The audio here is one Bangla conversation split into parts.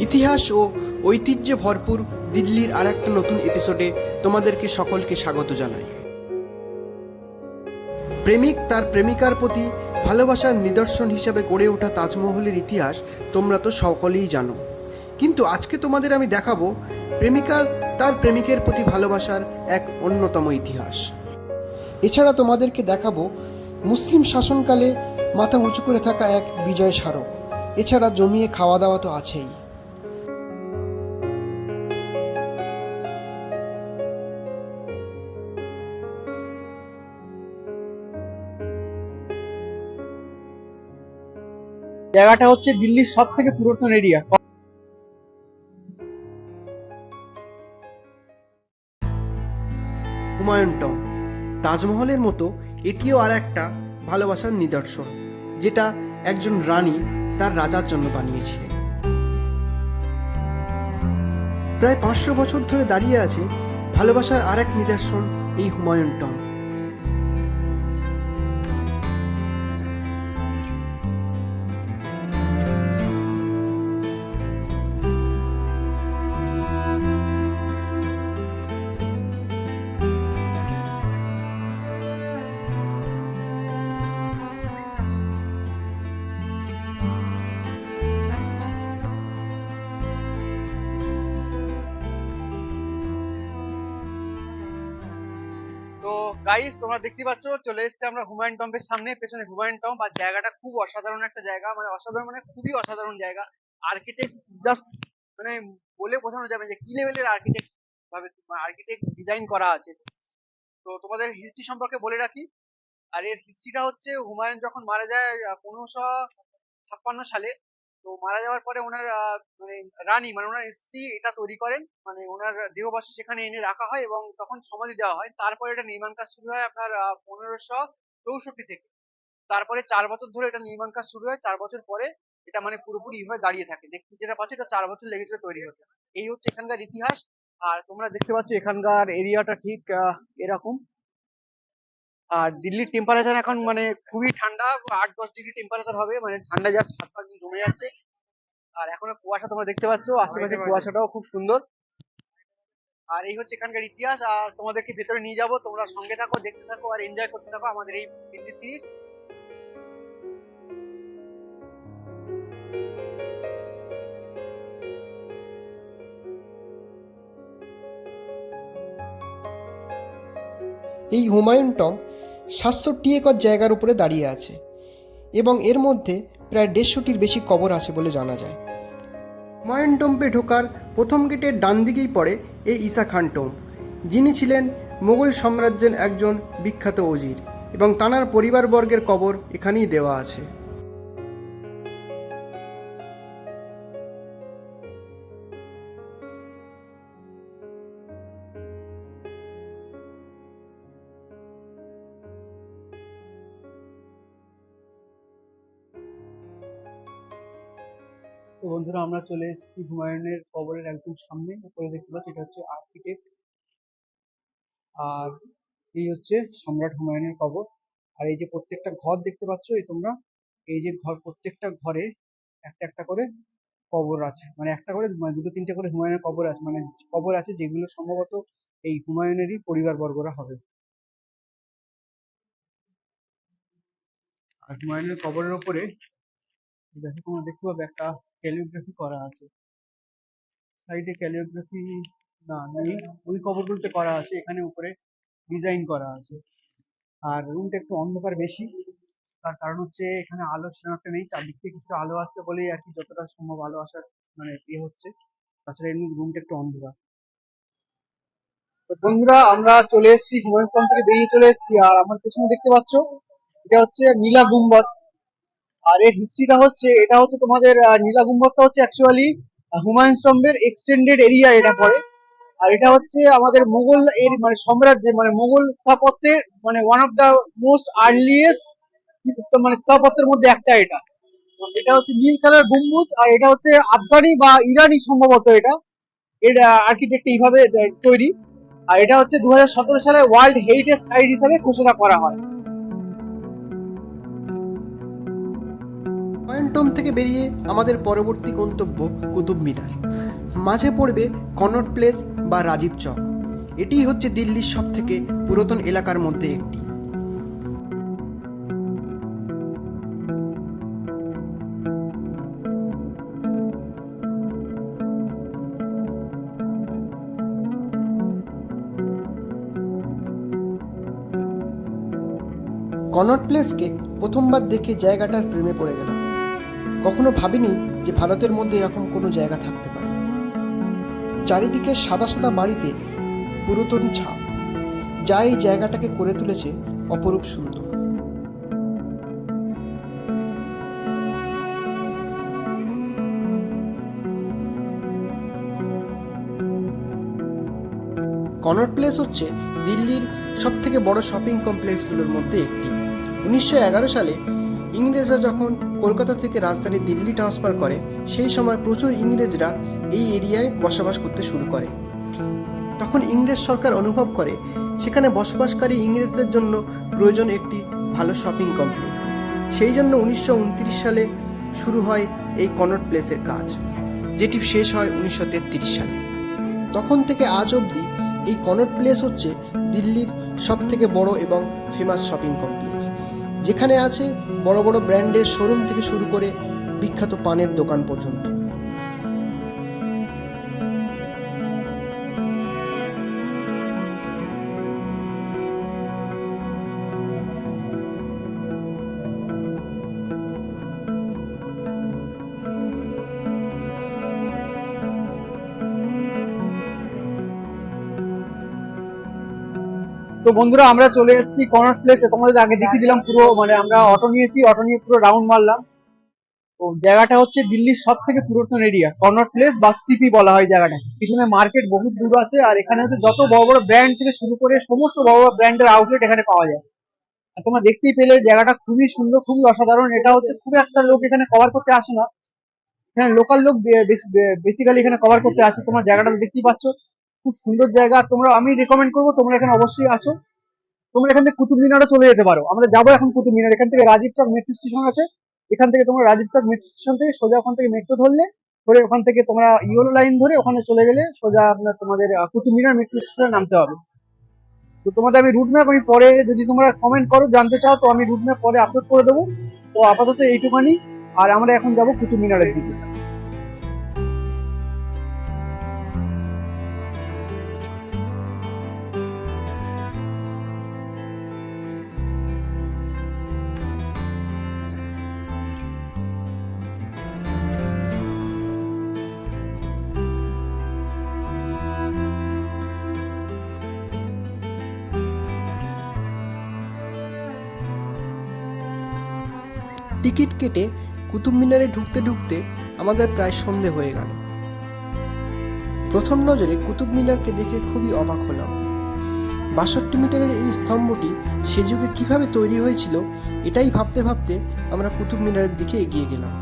ইতিহাস ও ঐতিহ্যে ভরপুর দিল্লির আর একটা নতুন এপিসোডে তোমাদেরকে সকলকে স্বাগত জানাই। প্রেমিক তার প্রেমিকার প্রতি ভালোবাসার নিদর্শন হিসাবে গড়ে ওঠা তাজমহলের ইতিহাস তোমরা তো সকলেই জানো, কিন্তু আজকে তোমাদের আমি দেখাবো প্রেমিকার তার প্রেমিকের প্রতি ভালোবাসার এক অন্যতম ইতিহাস। এছাড়া তোমাদেরকে দেখাবো মুসলিম শাসনকালে মাথা উঁচু করে থাকা এক বিজয় স্মারক। এছাড়া জমিয়ে খাওয়া দাওয়া তো আছেই। জায়গাটা হচ্ছে দিল্লির সব থেকে পুরাতন এরিয়া। হুমায়ুন টম্ব তাজমহলের মতো এটিও আর একটা ভালোবাসার নিদর্শন, যেটা একজন রানী তার রাজার জন্য বানিয়েছিলেন। প্রায় 500 বছর ধরে দাঁড়িয়ে আছে ভালোবাসার আর এক নিদর্শন এই হুমায়ুন টম্ব। তো গাইস, তোমরা দেখতে পাচ্ছ চলে এসেছি আমরা হুমায়ুন টম্বের সামনে। পেছনে হুমায়ুন টম্ব, আর জায়গাটা খুব অসাধারণ একটা জায়গা, মানে অসাধারণ মানে খুবই অসাধারণ জায়গা। আর্কিটেক্ট জাস্ট মানে বলে বোঝানো যাবে যে কি লেভেলের আর্কিটেক্ট ভাবে আর্কিটেক্ট ডিজাইন করা আছে। তো তোমাদের হিস্ট্রি সম্পর্কে বলে রাখি। আর এর হিস্ট্রিটা হচ্ছে, হুমায়ুন যখন মারা যায় 1556 সালে, তো মারা যাওয়ার পরে ওনার মানে রানী মানে ওনার স্ত্রী এটা তৈরি করেন, মানে ওনার দেহবাসী সেখানে এনে রাখা হয় এবং তখন সমাধি দেওয়া হয়। তারপরে এটা নির্মাণ কাজ শুরু হয় আপনার 1564 থেকে। তারপরে 4 বছর ধরে এটা নির্মাণ কাজ শুরু হয়। 4 বছর পরে এটা মানে পুরোপুরি এইভাবে দাঁড়িয়ে থাকে। দেখতে যেটা পাচ্ছি, এটা 4 বছর লেগেছিল তৈরি হতে। এই হচ্ছে এখানকার ইতিহাস। আর তোমরা দেখতে পাচ্ছ এখানকার এরিয়াটা ঠিক এরকম। আর দিল্লির টেম্পারেচার এখন মানে খুবই ঠান্ডা, 8-10 ডিগ্রি টেম্পারেচার হবে, মানে ঠান্ডা জাস্ট হাত পা দিয়ে জমে যাচ্ছে। আর এখনো কুয়াশা তোমরা দেখতে পাচ্ছ, আশেপাশে কুয়াশাটাও খুব সুন্দর। আর এই হচ্ছে এখানকার ইতিহাস। আর তোমাদেরকে ভেতরে নিয়ে যাবো, তোমরা সঙ্গে থাকো, দেখতে থাকো আর এনজয় করতে থাকো আমাদের এই দিল্লি সিরিজ। এই হুমায়ুন টম্ব 700টি একর জায়গার উপরে দাঁড়িয়ে আছে এবং এর মধ্যে প্রায় 150টির বেশি কবর আছে বলে জানা যায়। হুমায়ুন টম্বে ঢোকার প্রথম গেটের ডান দিকেই পড়ে এই ঈসা খান টম্ব, যিনি ছিলেন মুঘল সাম্রাজ্যের একজন বিখ্যাত উজির, এবং তাঁর পরিবারবর্গের কবর এখানেই দেওয়া আছে। তো বন্ধুরা, আমরা চলে এসেছি হুমায়ুনের কবরের একদম সামনে। উপরে দেখতে পাচ্ছি এটা হচ্ছে আর্কিটেক্ট, আর এই হচ্ছে সম্রাট হুমায়ুনের কবর। আর এই যে প্রত্যেকটা ঘর দেখতে পাচ্ছ এই তোমরা, এই যে ঘর, প্রত্যেকটা ঘরে একটা একটা করে কবর আছে, মানে একটা করে মানে দুটো তিনটে করে হুমায়ুনের কবর আছে, মানে কবর আছে যেগুলো সম্ভবত এই হুমায়ুনেরই পরিবার বর্গরা হবে। আর হুমায়ুনের কবরের উপরে দেখো, তোমরা দেখতে পাবে একটা ক্যালিওগ্রাফি করা আছে। সাইডে ক্যালিওগ্রাফি না নেই, ওই কবরগুলোতে করা আছে, এখানে উপরে ডিজাইন করা আছে। আর রুমটা একটু অন্ধকার বেশি, তার কারণ হচ্ছে এখানে আলো সেরকম একটা নেই, চারদিক থেকে কিছু আলো আসছে বলেই আর কি যতটা সম্ভব আলো আসার মানে হচ্ছে। তাছাড়া এমনি রুমটা একটু অন্ধকার। তো বন্ধুরা, আমরা চলে এসেছি হুমায়ুন টম্ব থেকে বেরিয়ে চলে এসেছি। আর আমার পেছনে দেখতে পাচ্ছ এটা হচ্ছে নীলা গুম্বদ। আর এর হিস্ট্রিটা হচ্ছে, এটা হচ্ছে তোমাদের নীলা গুম্বদটা হচ্ছে অ্যাকচুয়ালি হুমায়ুন টম্বের এক্সটেন্ডেড এরিয়া এটা পড়ে। আর এটা হচ্ছে আমাদের মুঘল এর মানে সাম্রাজ্যে মানে মুঘল স্থাপত্যের মানে one of the most earliest মানে স্থাপত্যের মধ্যে একটা এটা। এটা হচ্ছে নীল কালার গম্বুজ, আর এটা হচ্ছে আফগানি বা ইরানি সম্ভবত এটা। এর আর্কিটেক্ট এইভাবে তৈরি। আর এটা হচ্ছে 2017 সালে ওয়ার্ল্ড হেরিটেজ সাইট হিসাবে ঘোষণা করা হয়। হুমায়ুন টম্ব থেকে বেরিয়ে আমাদের পরবর্তী গন্তব্য কুতুব মিনার। মাঝে পড়বে কনট প্লেস বা রাজীব চক। এটিই হচ্ছে দিল্লির সবথেকে পুরাতন এলাকার মধ্যে একটি। কনট প্লেসকে প্রথমবার দেখে জায়গাটার প্রেমে পড়ে গেলাম। কখনো ভাবিনি যে ভারতের মধ্যে এরকম কোনো জায়গা থাকতে পারে। চারিদিকে সাদা সাদা বাড়িতে পুরাতন ছাপ, যা এই জায়গাটাকে করে তুলেছে অপরূপ সুন্দর। কনট প্লেস হচ্ছে দিল্লির সবথেকে বড় শপিং কমপ্লেক্সগুলোর মধ্যে একটি। 1911 সালে ইংরেজরা যখন কলকাতা থেকে রাজধানী দিল্লি ট্রান্সফার করে, সেই সময় প্রচুর ইংরেজরা এই এরিয়ায় বসবাস করতে শুরু করে। তখন ইংরেজ সরকার অনুভব করে সেখানে বসবাসকারী ইংরেজদের জন্য প্রয়োজন একটি ভালো শপিং কমপ্লেক্স। সেই জন্য 1929 সালে শুরু হয় এই কনট প্লেসের কাজ, যেটি শেষ হয় 1933 সালে। তখন থেকে আজ অবধি এই কনট প্লেস হচ্ছে দিল্লির সবথেকে বড় এবং ফেমাস শপিং কমপ্লেক্স, যেখানে আছে বড় বড় ব্র্যান্ডের শোরুম থেকে শুরু করে বিখ্যাত পানের দোকান পর্যন্ত। তো বন্ধুরা, আমরা চলে এসেছি কনট প্লেসে। তোমাদের আগে দেখিয়ে দিলাম পুরো, মানে আমরা অটো নিয়েছি, অটো নিয়ে পুরো রাউন্ড মারলাম। তো জায়গাটা হচ্ছে দিল্লির সব থেকে পুরাতন এরিয়া কনট প্লেস বা সিপি বলা হয় জায়গাটা। পিছনে মার্কেট বহু দূর আছে, আর এখানে হচ্ছে যত বড় বড় ব্র্যান্ড থেকে শুরু করে সমস্ত বড় বড় ব্র্যান্ডের আউটলেট এখানে পাওয়া যায়। আর তোমরা দেখতেই পেলে জায়গাটা খুবই সুন্দর, খুবই অসাধারণ। এটা হচ্ছে খুব একটা লোক এখানে কভার করতে আসে না, এখানে লোকাল লোক বেসিক্যালি এখানে কভার করতে আসে। তোমরা জায়গাটা দেখতেই পাচ্ছ, খুব সুন্দর জায়গা। তোমরা, আমি রেকমেন্ড করবো তোমরা এখানে অবশ্যই আসো। তোমরা এখান থেকে কুতুব মিনারও চলে যেতে পারো। আমরা যাবো এখন কুতুব মিনার। এখান থেকে রাজীব চক মেট্রো স্টেশন আছে, এখান থেকে তোমরা রাজীব চক মেট্রো স্টেশন থেকে সোজা ওখান থেকে মেট্রো ধরলে, ধরে ওখান থেকে তোমরা ইয়েলো লাইন ধরে ওখানে চলে গেলে সোজা আপনার তোমাদের কুতুব মিনার মেট্রো স্টেশনে নামতে হবে। তো তোমাদের আমি রুট ম্যাপ, আমি পরে যদি তোমরা কমেন্ট করো জানতে চাও, তো আমি রুট ম্যাপ পরে আপলোড করে দেবো। তো আপাতত এইটুখানি, আর আমরা এখন যাবো কুতুব মিনারের দিকে। টিকিট কেটে কুতুব মিনারে ঢুকতে ঢুকতে আমাদের প্রায় সন্ধে হয়ে গেল। প্রথম নজরে কুতুব মিনারকে দেখে খুবই অবাক হলাম। 62 মিটারের এই স্তম্ভটি সে যুগে কিভাবে তৈরি হয়েছিল, এটাই ভাবতে ভাবতে আমরা কুতুব মিনারের দিকে এগিয়ে গেলাম।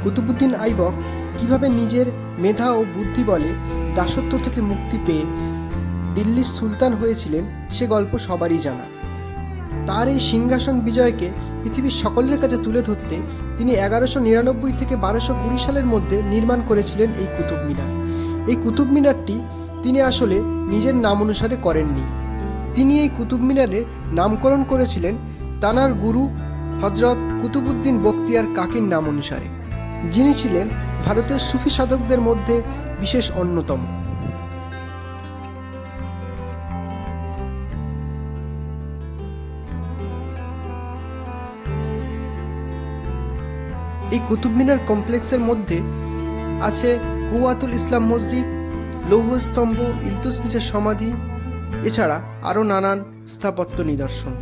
কুতুবউদ্দিন আইবক কিভাবে নিজের মেধা ও বুদ্ধি বলে দাসত্ব থেকে মুক্তি পেয়ে দিল্লির সুলতান হয়েছিলেন, সে গল্প সবারই জানা। তার এই সিংহাসন বিজয়কে পৃথিবীর সকলের কাছে তুলে ধরতে তিনি 1199 থেকে 1220 সালের মধ্যে নির্মাণ করেছিলেন এই কুতুব মিনার। এই কুতুব মিনারটি তিনি আসলে নিজের নাম অনুসারে করেননি। তিনি এই কুতুব মিনারের নামকরণ করেছিলেন তানার গুরু হজরত কুতুবউদ্দিন বখতিয়ার কাকির নাম অনুসারে, যিনি ছিলেন ভারতের সুফি সাধকদের মধ্যে বিশেষ অন্যতম। এই কুতুব মিনার কমপ্লেক্সের মধ্যে আছে কুওয়াতুল ইসলাম মসজিদ, লৌহস্তম্ভ, ইলতুৎমিশের সমাধি, এছাড়া আরও নানান স্থাপত্য নিদর্শন,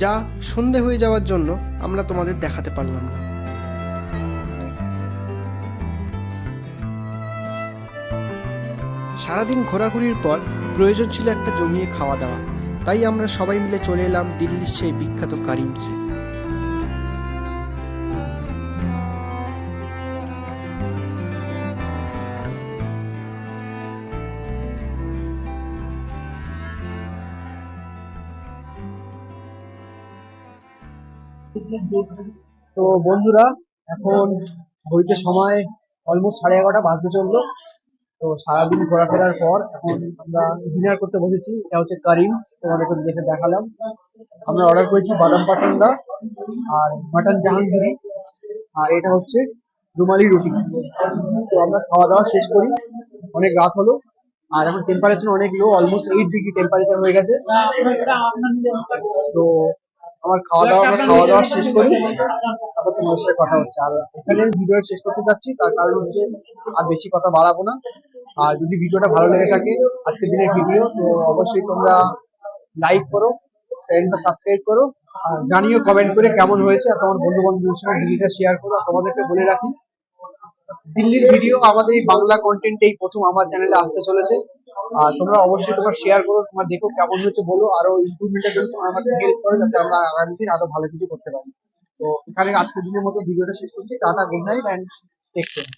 যা সন্ধে হয়ে যাওয়ার জন্য আমরা তোমাদের দেখাতে পারলাম না। সারাদিন ঘোরাঘুরির পর প্রয়োজন ছিল একটা জমিয়ে খাওয়া দাওয়া, তাই আমরা সবাই মিলে চলে এলাম দিল্লির সেই বিখ্যাত কারিমসে। তো বন্ধুরা, এখন ঘড়িতে সময় অলমোস্ট 11:30 বাজতে চললো। তো সারাদিন ঘোরাফেরার পর এখন আমরা ডিনার করতে বসেছি। এটা হচ্ছে কারিমস, তোমাদেরকে দেখে দেখালাম। আমরা অর্ডার করেছি বাদাম পাসান্দা আর মাটন জাহাঙ্গীরি, আর এটা হচ্ছে রুমালি রুটি। তো আমরা খাওয়া দাওয়া শেষ করি, অনেক রাত হলো। আর এখন টেম্পারেচার অনেক লো, অলমোস্ট 8 ডিগ্রি টেম্পারেচার হয়ে গেছে। তো আমরা খাওয়া দাওয়া শেষ করি, তারপর তোমাদের সাথে কথা হচ্ছে। আর এখানে ভিডিও শেষ করতে যাচ্ছি, তার কারণ হচ্ছে আর বেশি কথা বাড়াবো না। আর যদি ভিডিওটা ভালো লেগে থাকে আজকের দিনের ভিডিও, তো অবশ্যই তোমরা লাইক করো, চ্যানেলটা সাবস্ক্রাইব করো, আর জানিও কমেন্ট করে কেমন হয়েছে। আর তোমার বন্ধু বান্ধবদের সঙ্গে ভিডিওটা শেয়ার করো। আর তোমাদেরকে বলে রাখি, দিল্লির ভিডিও আমাদের এই বাংলা কন্টেন্ট এই প্রথম আমার চ্যানেলে আসতে চলেছে। আর তোমরা অবশ্যই তোমরা শেয়ার করো, তোমরা দেখো কেমন হয়েছে বলো, আরো ইমপ্রুভমেন্টের জন্য তোমরা আমাকে হেল্প করো, যাতে আমরা আগামী দিন আরো ভালো কিছু করতে পারি। তো এখানে আজকের দিনের মতো ভিডিওটা শেষ করছি। Tata, good night and take care.